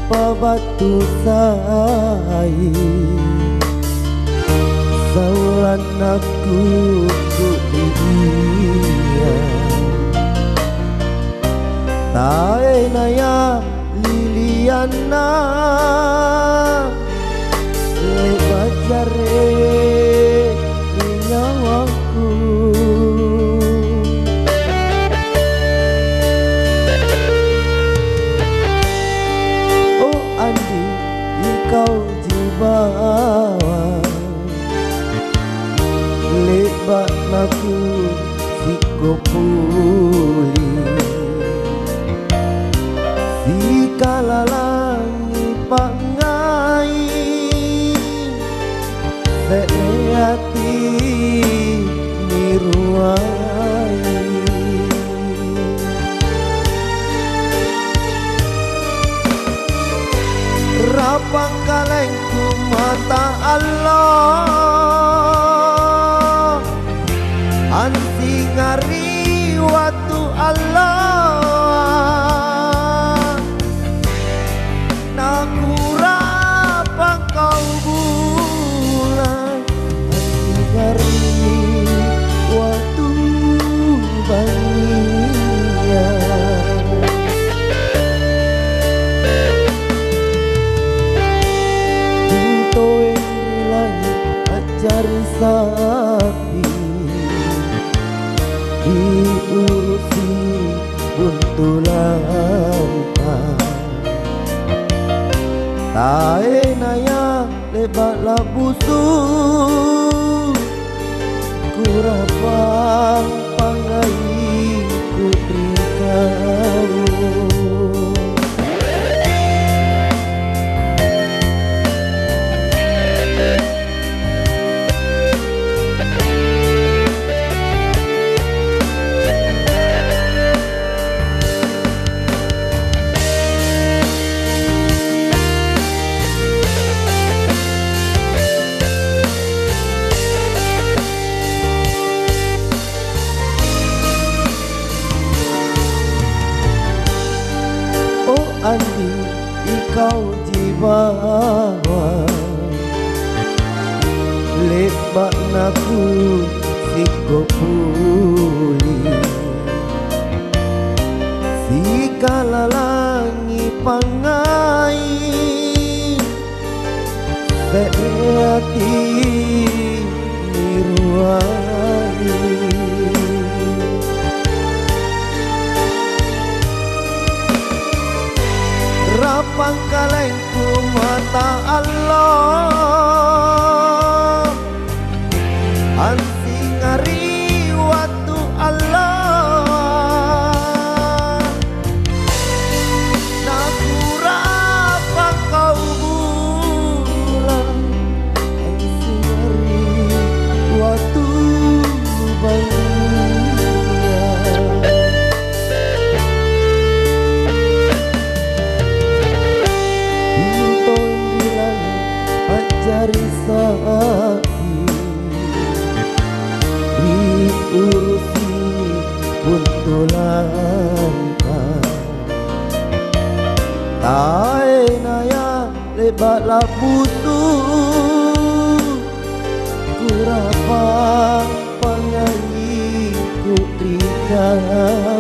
pabatu sai saulan aku ku dia tae naya Liliana bajare nyawaku oh Andi kau jibawa lebat naku sikopuli sikala langit pangai hati miruai rapang kalengku mata Allah ansi ngari waktu Allah naku rapang kau bulan ansi ngari waktu bania Pintoy nilai cari sapi diurusi buntulan tae naya lebat labusu kurapang pangai putri kau Andi ikau jibawa lebat naku sikopuli sikala langi pangai hati miruai rapang kalengku mata Allah ansi ngari waktu Allah naku rapang kau bulan ansi ngari waktu bania cari sapi diurusi buntulan tae naya lebat labusu kurapa pangai putri kau